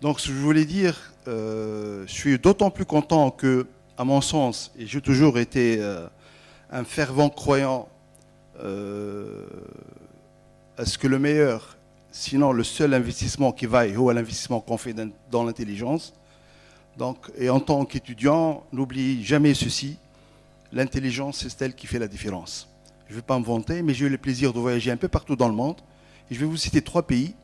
Donc, ce que je voulais dire, je suis d'autant plus content que, à mon sens, et j'ai toujours été un fervent croyant euh, à ce que le meilleur, sinon le seul investissement qui vaille, ou à l'investissement qu'on fait dans l'intelligence. Donc, et en tant qu'étudiant, n'oublie jamais ceci, l'intelligence, c'est celle qui fait la différence. Je ne vais pas me vanter, mais j'ai eu le plaisir de voyager un peu partout dans le monde. Et je vais vous citer 3 pays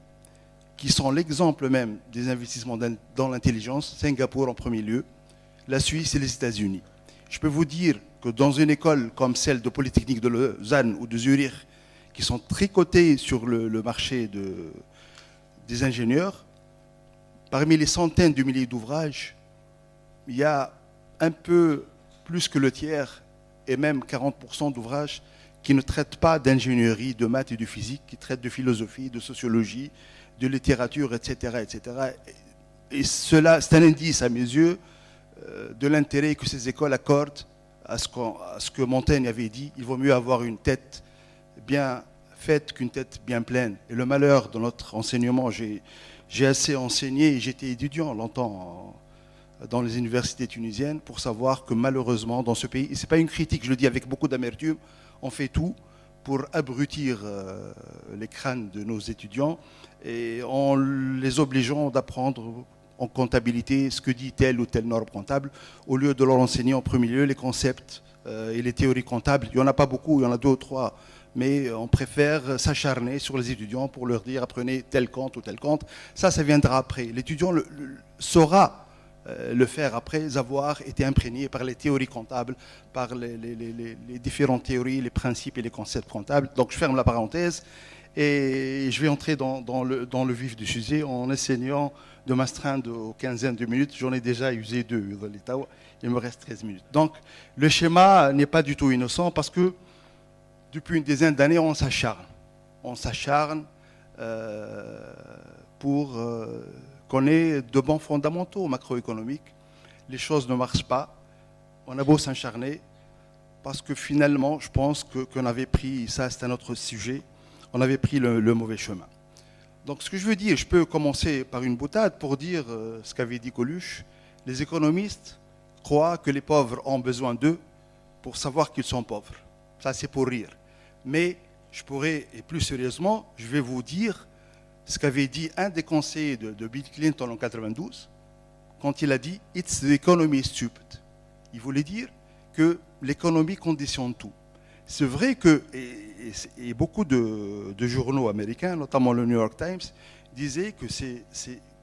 qui sont l'exemple même des investissements dans l'intelligence. Singapour en premier lieu, la Suisse et les États-Unis. Je peux vous dire que dans une école comme celle de Polytechnique de Lausanne ou de Zurich, qui sont très cotées sur le marché des ingénieurs, parmi les centaines de milliers d'ouvrages, il y a un peu plus que le tiers, et même 40% d'ouvrages qui ne traitent pas d'ingénierie, de maths et de physique, qui traitent de philosophie, de sociologie, de littérature, etc. etc. Et cela, c'est un indice à mes yeux de l'intérêt que ces écoles accordent à ce que Montaigne avait dit. Il vaut mieux avoir une tête bien faite qu'une tête bien pleine. Et le malheur de notre enseignement, j'ai assez enseigné, j'étais étudiant longtemps dans les universités tunisiennes pour savoir que malheureusement dans ce pays, et ce n'est pas une critique, je le dis avec beaucoup d'amertume, on fait tout pour abrutir les crânes de nos étudiants et en les obligeant d'apprendre en comptabilité ce que dit telle ou telle norme comptable, au lieu de leur enseigner en premier lieu les concepts et les théories comptables. Il n'y en a pas beaucoup, il y en a 2 ou 3, mais on préfère s'acharner sur les étudiants pour leur dire apprenez tel compte ou tel compte. Ça viendra après. L'étudiant saura le faire après avoir été imprégné par les théories comptables, par les différentes théories, les principes et les concepts comptables. Donc je ferme la parenthèse et je vais entrer dans le vif du sujet en essayant de m'astreindre aux quinzaines de minutes. J'en ai déjà usé 2 dans l'état. Il me reste 13 minutes. Donc le schéma n'est pas du tout innocent parce que depuis une dizaine d'années, on s'acharne. On s'acharne pour qu'on ait de bons fondamentaux macroéconomiques. Les choses ne marchent pas. On a beau s'acharner, parce que finalement, je pense qu'on avait pris, ça c'est un autre sujet, on avait pris le mauvais chemin. Donc ce que je veux dire, je peux commencer par une boutade pour dire ce qu'avait dit Coluche. Les économistes croient que les pauvres ont besoin d'eux pour savoir qu'ils sont pauvres. Ça c'est pour rire. Mais je pourrais, et plus sérieusement, je vais vous dire ce qu'avait dit un des conseillers de Bill Clinton en 92, quand il a dit « It's the economy stupid ». Il voulait dire que l'économie conditionne tout. C'est vrai que, et beaucoup de journaux américains, notamment le New York Times, disaient que c'est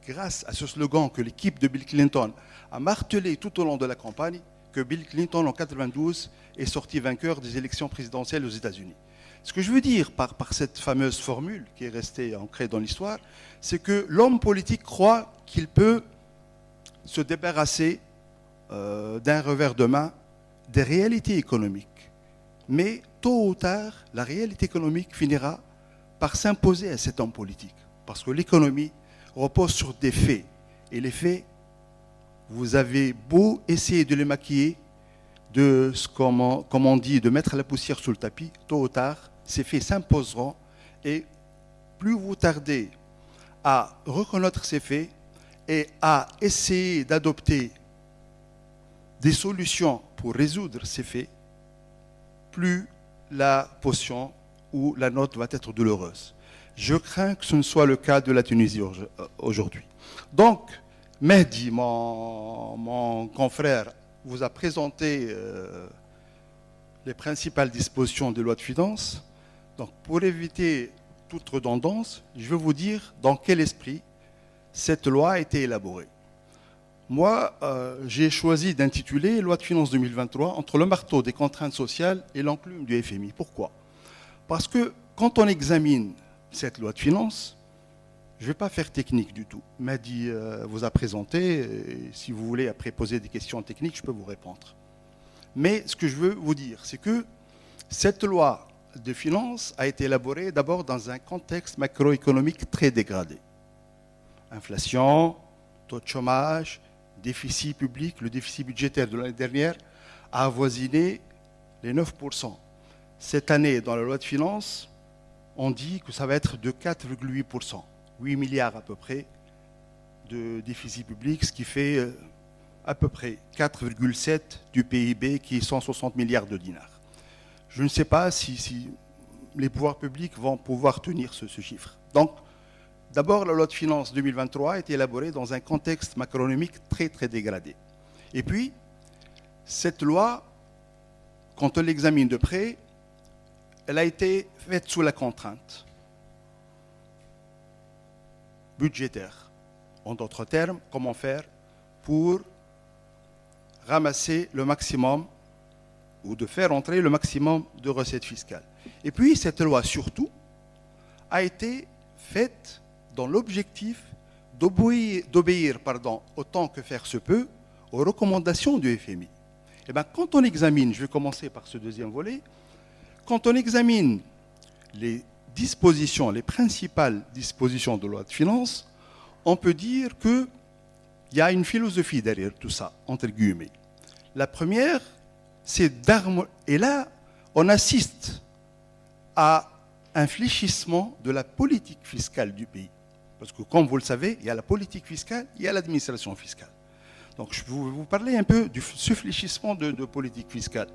grâce à ce slogan que l'équipe de Bill Clinton a martelé tout au long de la campagne que Bill Clinton en 92 est sorti vainqueur des élections présidentielles aux États-Unis. Ce que je veux dire par cette fameuse formule qui est restée ancrée dans l'histoire, c'est que l'homme politique croit qu'il peut se débarrasser d'un revers de main des réalités économiques. Mais tôt ou tard, la réalité économique finira par s'imposer à cet homme politique. Parce que l'économie repose sur des faits. Et les faits, vous avez beau essayer de les maquiller, comme on dit, de mettre la poussière sous le tapis, tôt ou tard, ces faits s'imposeront et plus vous tardez à reconnaître ces faits et à essayer d'adopter des solutions pour résoudre ces faits, plus la potion ou la note va être douloureuse. Je crains que ce ne soit le cas de la Tunisie aujourd'hui. Donc, Mehdi, mon confrère, vous a présenté les principales dispositions des lois de finances. Donc, pour éviter toute redondance, je vais vous dire dans quel esprit cette loi a été élaborée. Moi, j'ai choisi d'intituler Loi de finances 2023 entre le marteau des contraintes sociales et l'enclume du FMI. Pourquoi ? Parce que quand on examine cette loi de finances, je ne vais pas faire technique du tout. Mehdi vous a présenté, et si vous voulez après poser des questions techniques, je peux vous répondre. Mais ce que je veux vous dire, c'est que cette loi de finances a été élaborée d'abord dans un contexte macroéconomique très dégradé. Inflation, taux de chômage, déficit public, le déficit budgétaire de l'année dernière a avoisiné les 9%. Cette année, dans la loi de finances, on dit que ça va être de 4,8%, 8 milliards à peu près de déficit public, ce qui fait à peu près 4,7 du PIB, qui est 160 milliards de dinars. Je ne sais pas si les pouvoirs publics vont pouvoir tenir ce chiffre. Donc, d'abord, la loi de finances 2023 a été élaborée dans un contexte macroéconomique très, très dégradé. Et puis, cette loi, quand on l'examine de près, elle a été faite sous la contrainte budgétaire. En d'autres termes, comment faire pour ramasser le maximum ou de faire entrer le maximum de recettes fiscales. Et puis, cette loi, surtout, a été faite dans l'objectif d'obéir, autant que faire se peut, aux recommandations du FMI. Et bien, quand on examine, je vais commencer par ce deuxième volet, quand on examine les dispositions, les principales dispositions de loi de finances, on peut dire qu'il y a une philosophie derrière tout ça, entre guillemets. La première, c'est d'harmoniser. Et là, on assiste à un fléchissement de la politique fiscale du pays. Parce que, comme vous le savez, il y a la politique fiscale, il y a l'administration fiscale. Donc, je vais vous parler un peu de ce fléchissement de politique fiscale.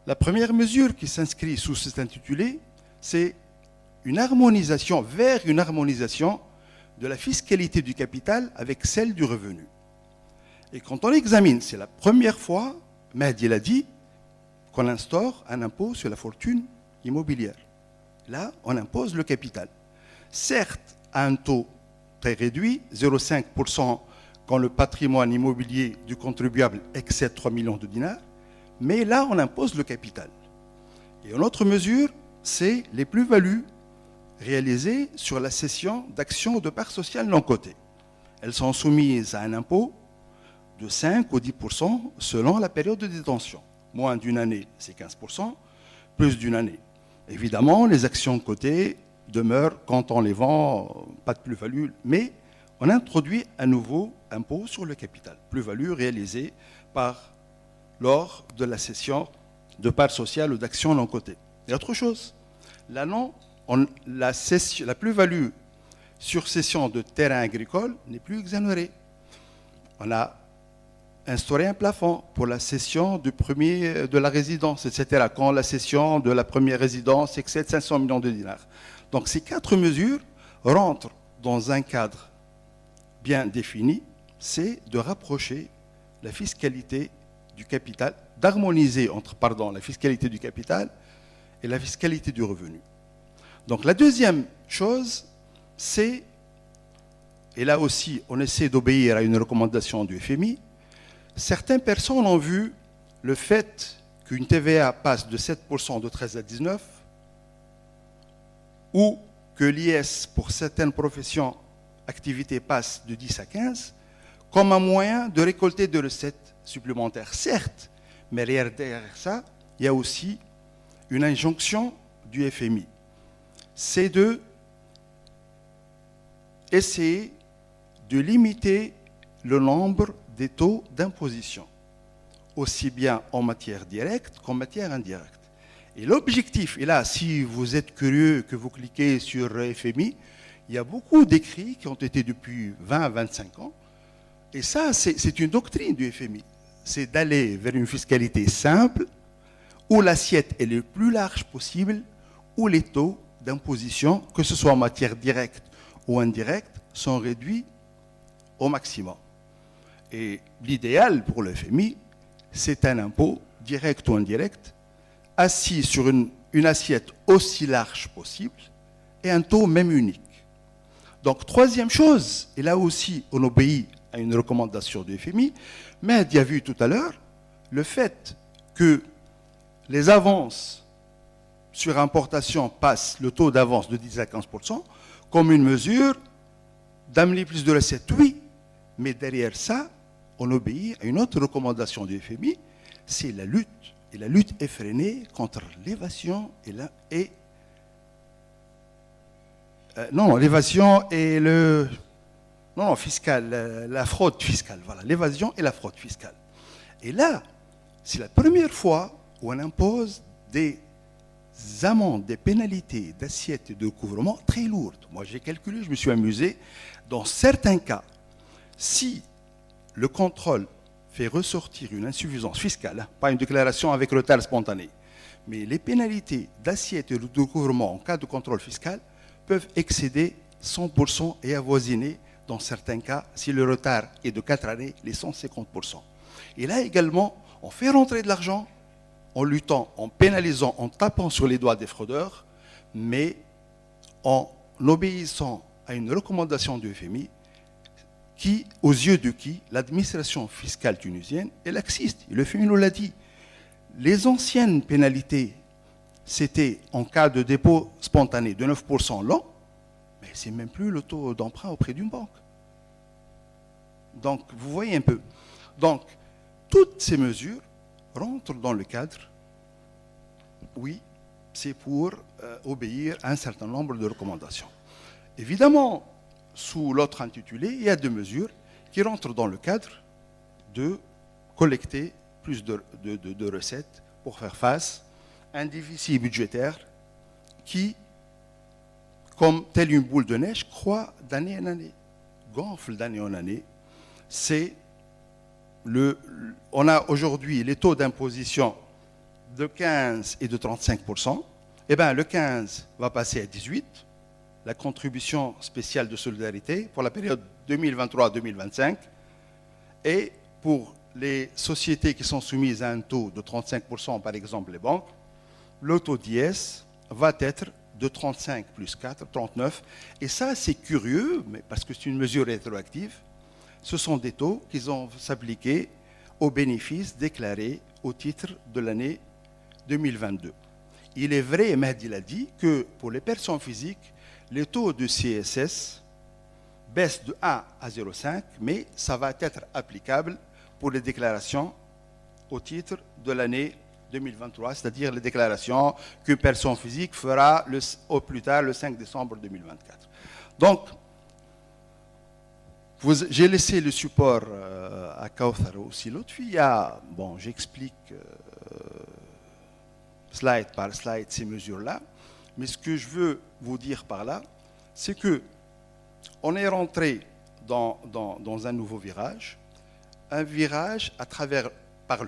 La première mesure qui s'inscrit sous cet intitulé, c'est une harmonisation, vers une harmonisation de la fiscalité du capital avec celle du revenu. Et quand on examine, c'est la première fois, Mahdi l'a dit, qu'on instaure un impôt sur la fortune immobilière. Là, on impose le capital. Certes, à un taux très réduit, 0,5% quand le patrimoine immobilier du contribuable excède 3 millions de dinars, mais là, on impose le capital. Et une autre mesure, c'est les plus-values réalisées sur la cession d'actions ou de parts sociales non cotées. Elles sont soumises à un impôt de 5 ou 10% selon la période de détention. Moins d'une année, c'est 15%, plus d'une année. Évidemment, les actions cotées demeurent quand on les vend, pas de plus-value, mais on introduit un nouveau impôt sur le capital, plus-value réalisée lors de la cession de parts sociales ou d'actions non cotées. Et autre chose, la plus-value sur cession de terrains agricoles n'est plus exonérée. On a instauré un plafond pour la cession de la résidence, etc., quand la cession de la première résidence excède 500 millions de dinars. Donc ces 4 mesures rentrent dans un cadre bien défini, c'est de rapprocher la fiscalité du capital, d'harmoniser entre la fiscalité du capital et la fiscalité du revenu. Donc la deuxième chose, c'est, et là aussi on essaie d'obéir à une recommandation du FMI, certaines personnes ont vu le fait qu'une TVA passe de 7% de 13 à 19, ou que l'IS pour certaines professions, activités passe de 10 à 15, comme un moyen de récolter de recettes supplémentaires. Certes, mais derrière ça, il y a aussi une injonction du FMI. C'est de essayer de limiter le nombre des taux d'imposition, aussi bien en matière directe qu'en matière indirecte. Et l'objectif, et là, si vous êtes curieux, que vous cliquez sur FMI, il y a beaucoup d'écrits qui ont été depuis 20 à 25 ans. Et ça, c'est une doctrine du FMI. C'est d'aller vers une fiscalité simple, où l'assiette est le plus large possible, où les taux d'imposition, que ce soit en matière directe ou indirecte, sont réduits au maximum. Et l'idéal pour le FMI, c'est un impôt direct ou indirect, assis sur une assiette aussi large possible et un taux même unique. Donc, troisième chose, et là aussi on obéit à une recommandation du FMI, mais il y a vu tout à l'heure le fait que les avances sur importation passent le taux d'avance de 10 à 15% comme une mesure d'amener plus de recettes. Oui, mais derrière ça, on obéit à une autre recommandation du FMI, c'est la lutte. Et la lutte effrénée contre l'évasion la fraude fiscale. Voilà, l'évasion et la fraude fiscale. Et là, c'est la première fois où on impose des amendes, des pénalités d'assiette et de recouvrement très lourdes. Moi, j'ai calculé, je me suis amusé. Dans certains cas, Si le contrôle fait ressortir une insuffisance fiscale, pas une déclaration avec retard spontané, mais les pénalités d'assiette et de recouvrement en cas de contrôle fiscal peuvent excéder 100% et avoisiner, dans certains cas, si le retard est de 4 années, les 150%. Et là également, on fait rentrer de l'argent en luttant, en pénalisant, en tapant sur les doigts des fraudeurs, mais en obéissant à une recommandation du FMI qui, aux yeux de qui, l'administration fiscale tunisienne est laxiste. Le FMI nous l'a dit. Les anciennes pénalités, c'était en cas de dépôt spontané de 9% l'an, mais ce n'est même plus le taux d'emprunt auprès d'une banque. Donc, vous voyez un peu. Donc, toutes ces mesures rentrent dans le cadre, oui, c'est pour obéir à un certain nombre de recommandations. Évidemment, sous l'autre intitulé, il y a deux mesures qui rentrent dans le cadre de collecter plus de recettes pour faire face à un déficit budgétaire qui, comme telle une boule de neige, croît d'année en année, gonfle d'année en année. On a aujourd'hui les taux d'imposition de 15 et de 35%. Eh bien, le 15 va passer à 18%. La contribution spéciale de solidarité pour la période 2023-2025. Et pour les sociétés qui sont soumises à un taux de 35%, par exemple les banques, le taux d'IS va être de 35 plus 4, 39. Et ça, c'est curieux, mais parce que c'est une mesure rétroactive. Ce sont des taux qui vont s'appliquer aux bénéfices déclarés au titre de l'année 2022. Il est vrai, et Mahdi l'a dit, que pour les personnes physiques, les taux de CSS baissent de 1 à 0,5, mais ça va être applicable pour les déclarations au titre de l'année 2023, c'est-à-dire les déclarations qu'une personne physique fera au plus tard le 5 décembre 2024. Donc, j'ai laissé le support à Kauthar aussi. L'autre fois, j'explique slide par slide ces mesures-là, mais ce que je veux vous dire par là, c'est que on est rentré dans un nouveau virage, un virage par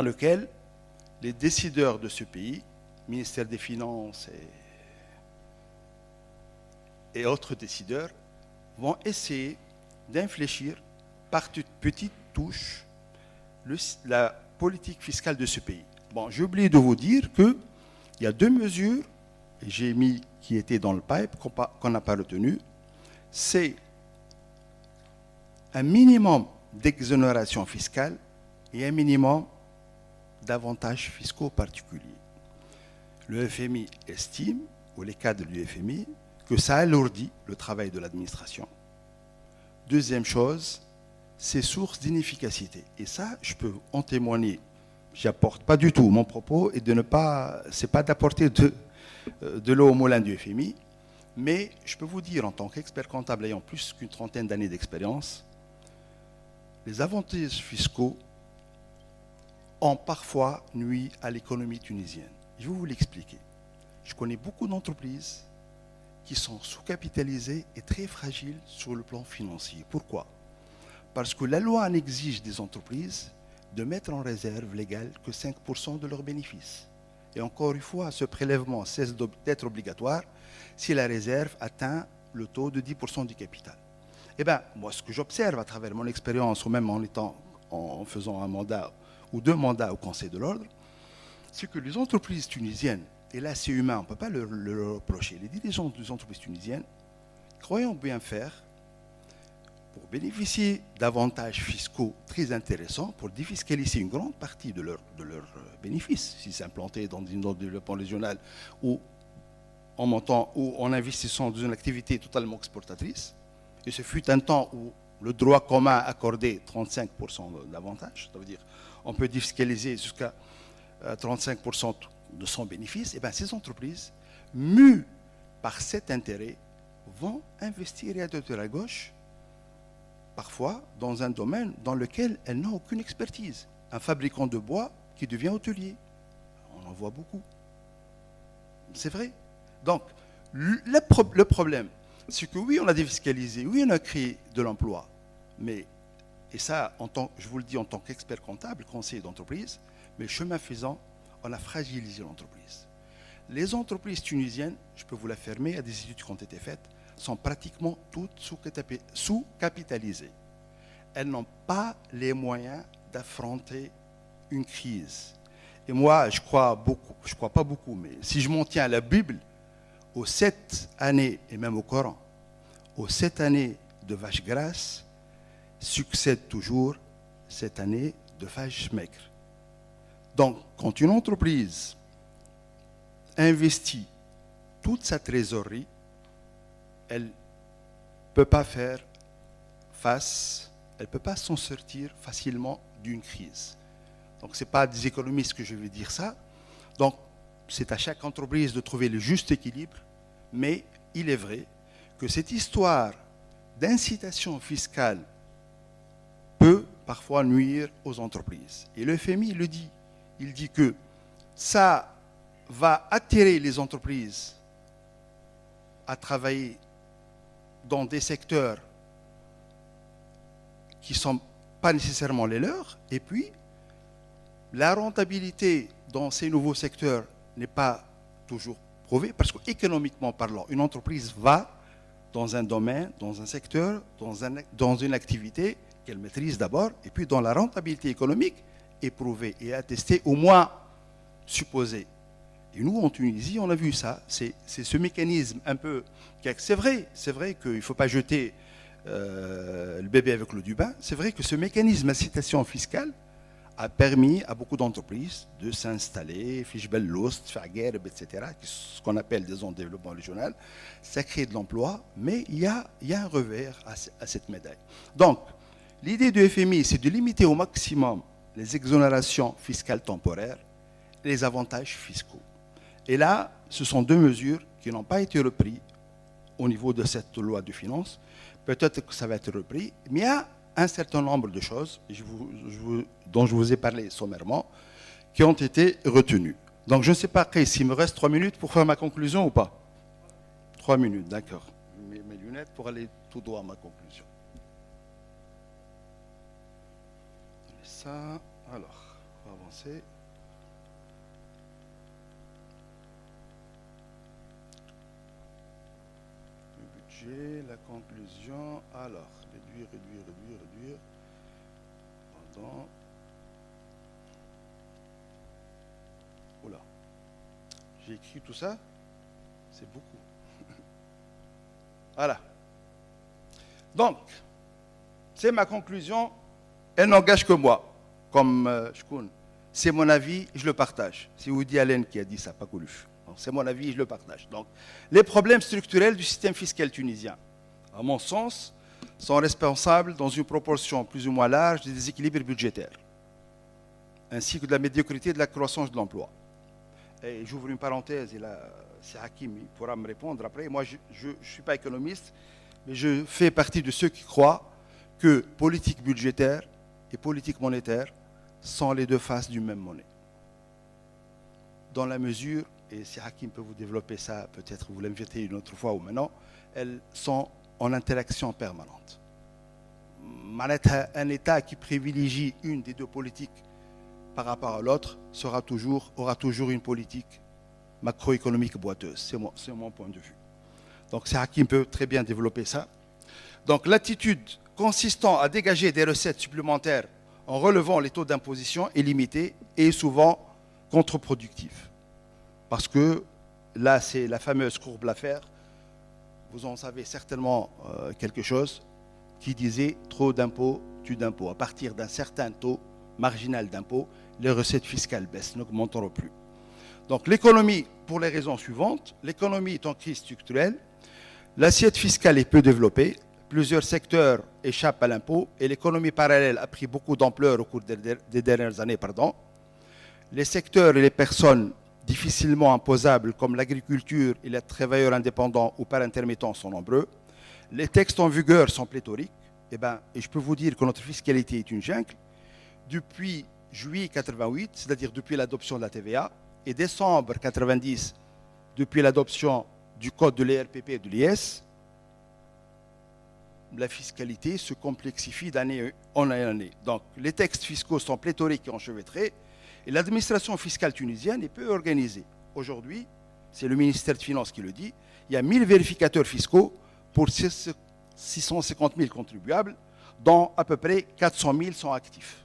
lequel les décideurs de ce pays, ministère des Finances et autres décideurs, vont essayer d'infléchir par petites touches la politique fiscale de ce pays. Bon, j'ai oublié de vous dire qu'il y a deux mesures, et j'ai mis qui étaient dans le pipe, qu'on n'a pas retenu. C'est un minimum d'exonération fiscale et un minimum d'avantages fiscaux particuliers. Le FMI estime, ou les cadres du FMI, que ça alourdit le travail de l'administration. Deuxième chose, c'est source d'inefficacité. Et ça, je peux en témoigner. J'apporte pas du tout mon propos et c'est pas d'apporter de l'eau au moulin du FMI, mais je peux vous dire en tant qu'expert comptable ayant plus qu'une trentaine d'années d'expérience, les avantages fiscaux ont parfois nui à l'économie tunisienne. Je vais vous l'expliquer. Je connais beaucoup d'entreprises qui sont sous-capitalisées et très fragiles sur le plan financier. Pourquoi ? Parce que la loi en exige des entreprises de mettre en réserve légale que 5% de leurs bénéfices. Et encore une fois, ce prélèvement cesse d'être obligatoire si la réserve atteint le taux de 10% du capital. Eh bien, moi, ce que j'observe à travers mon expérience, ou même en faisant un mandat ou deux mandats au Conseil de l'Ordre, c'est que les entreprises tunisiennes, et là c'est humain, on ne peut pas le reprocher, les dirigeants des entreprises tunisiennes, croyant bien faire, pour bénéficier d'avantages fiscaux très intéressants, pour défiscaliser une grande partie de leurs bénéfices, s'ils s'implantaient dans une zone de développement régional ou en montant ou en investissant dans une activité totalement exportatrice. Et ce fut un temps où le droit commun accordait 35% d'avantages, ça veut dire on peut défiscaliser jusqu'à 35% de son bénéfice. Et bien ces entreprises, mues par cet intérêt, vont investir à droite et à gauche, parfois dans un domaine dans lequel elles n'ont aucune expertise. Un fabricant de bois qui devient hôtelier. On en voit beaucoup. C'est vrai. Donc, le problème, c'est que oui, on a défiscalisé, oui, on a créé de l'emploi, Mais, et ça, je vous le dis en tant qu'expert comptable, conseiller d'entreprise, mais chemin faisant, on a fragilisé l'entreprise. Les entreprises tunisiennes, je peux vous l'affirmer, il y a des études qui ont été faites, sont pratiquement toutes sous-capitalisées. Elles n'ont pas les moyens d'affronter une crise. Et moi, je crois pas beaucoup, mais si je m'en tiens à la Bible, aux 7 années, et même au Coran, aux 7 années de vache grasse, succède toujours cette année de vache maigre. Donc, quand une entreprise investit toute sa trésorerie, elle ne peut pas faire face, elle ne peut pas s'en sortir facilement d'une crise. Donc, ce n'est pas des économistes que je vais dire ça. Donc, c'est à chaque entreprise de trouver le juste équilibre, mais il est vrai que cette histoire d'incitation fiscale peut parfois nuire aux entreprises. Et le FMI le dit. Il dit que ça va attirer les entreprises à travailler dans des secteurs qui ne sont pas nécessairement les leurs, et puis la rentabilité dans ces nouveaux secteurs n'est pas toujours prouvée, parce qu'économiquement parlant, une entreprise va dans un domaine, dans un secteur, dans une activité qu'elle maîtrise d'abord, et puis dans la rentabilité économique est prouvée et attestée, au moins supposée. Et nous, en Tunisie, on a vu ça. C'est ce mécanisme un peu... C'est vrai qu'il ne faut pas jeter le bébé avec l'eau du bain. C'est vrai que ce mécanisme d'incitation fiscale a permis à beaucoup d'entreprises de s'installer, Fichbel Lost, Faguerbe, etc., ce qu'on appelle des zones de développement régional. Ça crée de l'emploi, mais il y a un revers à cette médaille. Donc, l'idée du FMI, c'est de limiter au maximum les exonérations fiscales temporaires et les avantages fiscaux. Et là, ce sont deux mesures qui n'ont pas été reprises au niveau de cette loi de finances. Peut-être que ça va être repris, mais il y a un certain nombre de choses dont je vous ai parlé sommairement qui ont été retenues. Donc je ne sais pas s'il me reste 3 minutes pour faire ma conclusion ou pas. 3 minutes, d'accord. Je mets mes lunettes pour aller tout droit à ma conclusion. Ça, alors, on va avancer. La conclusion, alors, réduire, pardon, oula, j'ai écrit tout ça, c'est beaucoup, voilà, donc, c'est ma conclusion, elle n'engage que moi, comme Shkoun, c'est mon avis, je le partage, c'est Woody Allen qui a dit ça, pas Coluche. C'est mon avis, je le partage. Donc, les problèmes structurels du système fiscal tunisien, à mon sens, sont responsables dans une proportion plus ou moins large des déséquilibres budgétaires, ainsi que de la médiocrité de la croissance de l'emploi. Et j'ouvre une parenthèse, et là, c'est Hakim, il pourra me répondre après. Moi, je ne suis pas économiste, mais je fais partie de ceux qui croient que politique budgétaire et politique monétaire sont les deux faces d'une même monnaie. Dans la mesure, et si Hakim peut vous développer ça, peut-être vous l'invitez une autre fois ou maintenant, elles sont en interaction permanente. Un État qui privilégie une des deux politiques par rapport à l'autre aura toujours une politique macroéconomique boiteuse. C'est mon point de vue. Donc si Hakim peut très bien développer ça. Donc l'attitude consistant à dégager des recettes supplémentaires en relevant les taux d'imposition est limitée et souvent contre-productive. Parce que là, c'est la fameuse courbe Laffer. Vous en savez certainement quelque chose qui disait trop d'impôts tue d'impôts. À partir d'un certain taux marginal d'impôts, les recettes fiscales baissent, n'augmenteront plus. Donc l'économie, pour les raisons suivantes, l'économie est en crise structurelle, l'assiette fiscale est peu développée, plusieurs secteurs échappent à l'impôt et l'économie parallèle a pris beaucoup d'ampleur au cours des dernières années. Les secteurs et les personnes difficilement imposables comme l'agriculture et les travailleurs indépendants ou par intermittents sont nombreux. Les textes en vigueur sont pléthoriques. Et je peux vous dire que notre fiscalité est une jungle. Depuis juillet 88, c'est-à-dire depuis l'adoption de la TVA, et décembre 90, depuis l'adoption du code de l'ERPP et de l'IS, la fiscalité se complexifie d'année en année. Donc, les textes fiscaux sont pléthoriques et enchevêtrés, et l'administration fiscale tunisienne est peu organisée. Aujourd'hui, c'est le ministère des Finances qui le dit, il y a 1000 vérificateurs fiscaux pour 650 000 contribuables, dont à peu près 400 000 sont actifs.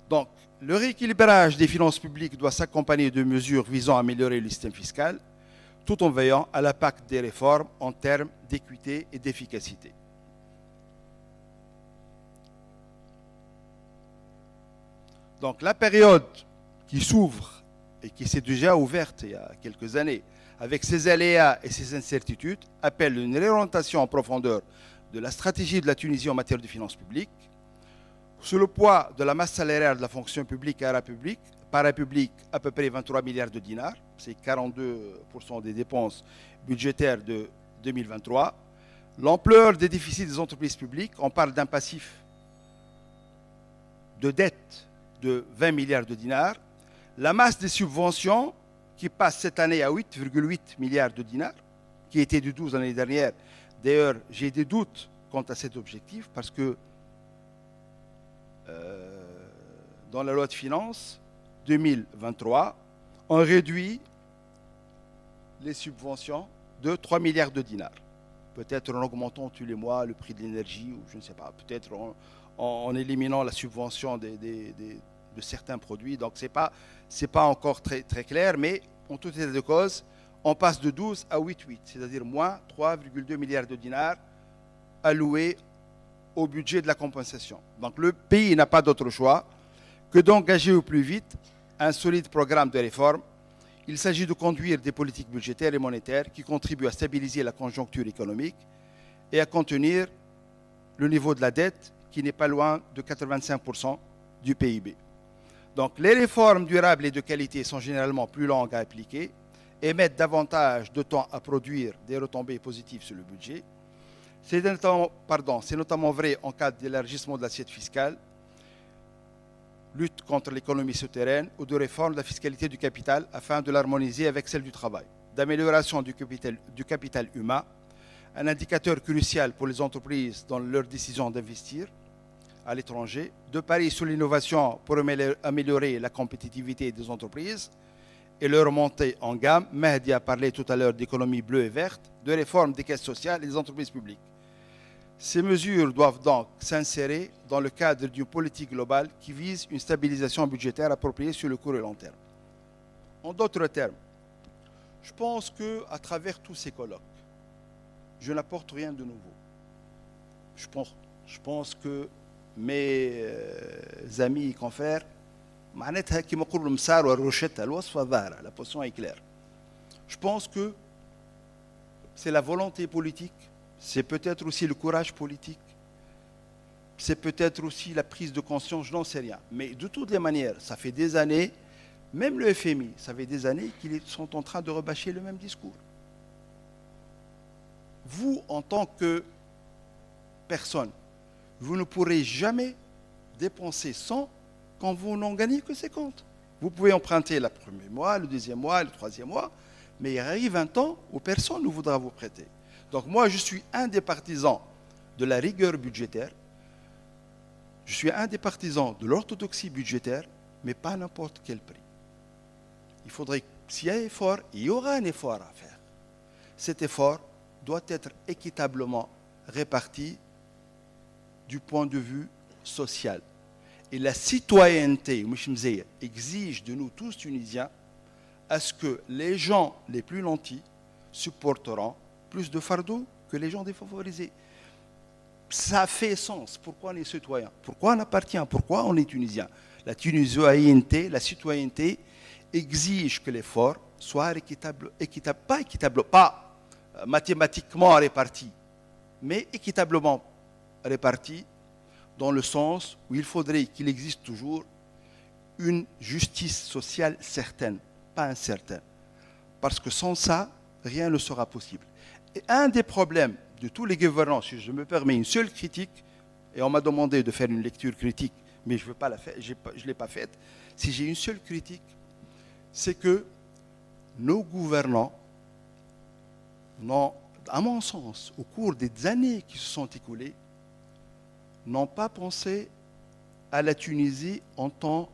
Donc, le rééquilibrage des finances publiques doit s'accompagner de mesures visant à améliorer le système fiscal, tout en veillant à l'impact des réformes en termes d'équité et d'efficacité. Donc la période qui s'ouvre et qui s'est déjà ouverte il y a quelques années, avec ses aléas et ses incertitudes, appelle une réorientation en profondeur de la stratégie de la Tunisie en matière de finances publiques. Sous le poids de la masse salariale de la fonction publique et parapublique, à peu près 23 milliards de dinars, c'est 42% des dépenses budgétaires de 2023. L'ampleur des déficits des entreprises publiques, on parle d'un passif de dette de 20 milliards de dinars. La masse des subventions qui passe cette année à 8,8 milliards de dinars, qui était de 12 l'année dernière. D'ailleurs, j'ai des doutes quant à cet objectif parce que dans la loi de finances 2023, on réduit les subventions de 3 milliards de dinars. Peut-être en augmentant tous les mois le prix de l'énergie, ou je ne sais pas, peut-être en éliminant la subvention de certains produits. Donc ce n'est pas encore très, très clair, mais en tout état de cause, on passe de 12 à 8,8, c'est-à-dire moins 3,2 milliards de dinars alloués au budget de la compensation. Donc le pays n'a pas d'autre choix que d'engager au plus vite un solide programme de réforme. Il s'agit de conduire des politiques budgétaires et monétaires qui contribuent à stabiliser la conjoncture économique et à contenir le niveau de la dette qui n'est pas loin de 85% du PIB. Donc les réformes durables et de qualité sont généralement plus longues à appliquer et mettent davantage de temps à produire des retombées positives sur le budget. C'est notamment vrai en cas d'élargissement de l'assiette fiscale, lutte contre l'économie souterraine ou de réforme de la fiscalité du capital afin de l'harmoniser avec celle du travail, d'amélioration du capital humain, un indicateur crucial pour les entreprises dans leur décision d'investir à l'étranger, de parier sur l'innovation pour améliorer la compétitivité des entreprises et leur montée en gamme. Mehdi a parlé tout à l'heure d'économie bleue et verte, de réforme des caisses sociales et des entreprises publiques. Ces mesures doivent donc s'insérer dans le cadre d'une politique globale qui vise une stabilisation budgétaire appropriée sur le court et long terme. En d'autres termes, je pense qu'à travers tous ces colloques, je n'apporte rien de nouveau. Je pense que mes amis et confrères, la position est claire. Je pense que c'est la volonté politique, c'est peut-être aussi le courage politique, c'est peut-être aussi la prise de conscience, je n'en sais rien. Mais de toutes les manières, ça fait des années, même le FMI, ça fait des années qu'ils sont en train de rebâcher le même discours. Vous, en tant que personne, vous ne pourrez jamais dépenser 100 quand vous n'en gagnez que 50. Vous pouvez emprunter le premier mois, le deuxième mois, le troisième mois, mais il arrive un temps où personne ne voudra vous prêter. Donc moi, je suis un des partisans de la rigueur budgétaire, je suis un des partisans de l'orthodoxie budgétaire, mais pas à n'importe quel prix. Il faudrait, s'il y a un effort, il y aura un effort à faire. Cet effort doit être équitablement réparti du point de vue social. Et la citoyenneté exige de nous tous Tunisiens à ce que les gens les plus nantis supporteront plus de fardeau que les gens défavorisés. Ça fait sens. Pourquoi on est citoyen? Pourquoi on appartient? Pourquoi on est tunisien? La tunisienneté, la citoyenneté exige que l'effort soit pas mathématiquement réparti, mais équitablement réparti dans le sens où il faudrait qu'il existe toujours une justice sociale certaine, pas incertaine. Parce que sans ça, rien ne sera possible. Et un des problèmes de tous les gouvernants, si je me permets une seule critique, et on m'a demandé de faire une lecture critique, mais je ne l'ai pas faite, si j'ai une seule critique, c'est que nos gouvernants n'ont à mon sens, au cours des années qui se sont écoulées, n'ont pas pensé à la Tunisie en tant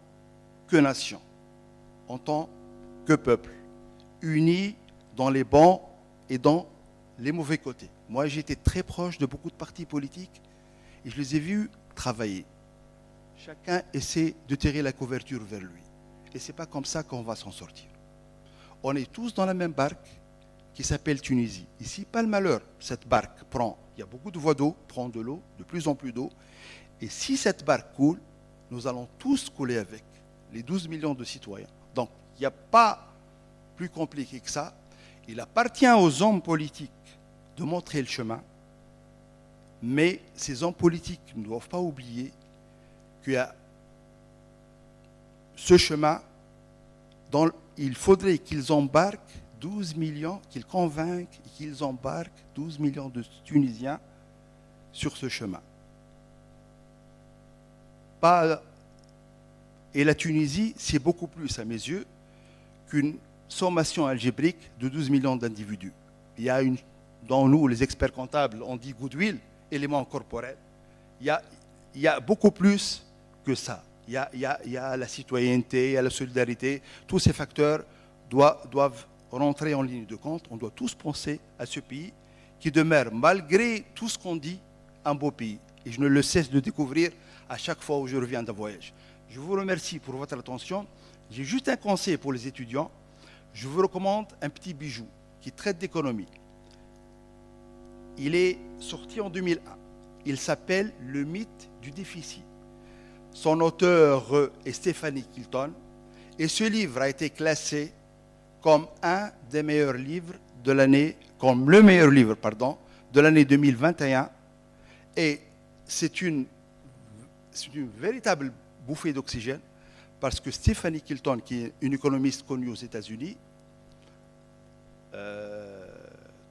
que nation, en tant que peuple, unis dans les bons et dans les mauvais côtés. Moi, j'étais très proche de beaucoup de partis politiques et je les ai vus travailler. Chacun essaie de tirer la couverture vers lui. Et ce n'est pas comme ça qu'on va s'en sortir. On est tous dans la même barque qui s'appelle Tunisie. Ici, pas le malheur. Cette barque prend, il y a beaucoup de voies d'eau, prend de l'eau, de plus en plus d'eau. Et si cette barque coule, nous allons tous couler avec, les 12 millions de citoyens. Donc, il n'y a pas plus compliqué que ça. Il appartient aux hommes politiques de montrer le chemin, mais ces hommes politiques ne doivent pas oublier qu'il y a ce chemin dont il faudrait qu'ils embarquent 12 millions, qu'ils convainquent et qu'ils embarquent 12 millions de Tunisiens sur ce chemin. Et la Tunisie, c'est beaucoup plus, à mes yeux, qu'une sommation algébrique de 12 millions d'individus. Il y a dans nous, les experts comptables, on dit goodwill, élément corporel. Il y a beaucoup plus que ça. Il y a la citoyenneté, il y a la solidarité. Tous ces facteurs doivent rentrer en ligne de compte. On doit tous penser à ce pays qui demeure, malgré tout ce qu'on dit, un beau pays. Et je ne le cesse de découvrir à chaque fois où je reviens d'un voyage. Je vous remercie pour votre attention. J'ai juste un conseil pour les étudiants. Je vous recommande un petit bijou qui traite d'économie. Il est sorti en 2001. Il s'appelle « Le mythe du déficit ». Son auteur est Stephanie Kilton. Et ce livre a été classé comme un des meilleurs livres de l'année, comme le meilleur livre, pardon, de l'année 2021. Et c'est une véritable bouffée d'oxygène parce que Stephanie Kilton, qui est une économiste connue aux États-Unis,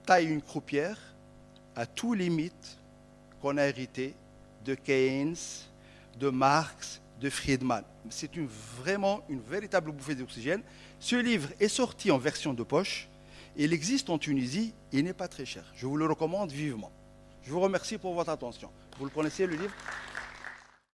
taille une croupière à tous les mythes qu'on a hérités de Keynes, de Marx, de Friedman. C'est vraiment une véritable bouffée d'oxygène. Ce livre est sorti en version de poche. Il existe en Tunisie et il n'est pas très cher. Je vous le recommande vivement. Je vous remercie pour votre attention. Vous le connaissez, le livre ?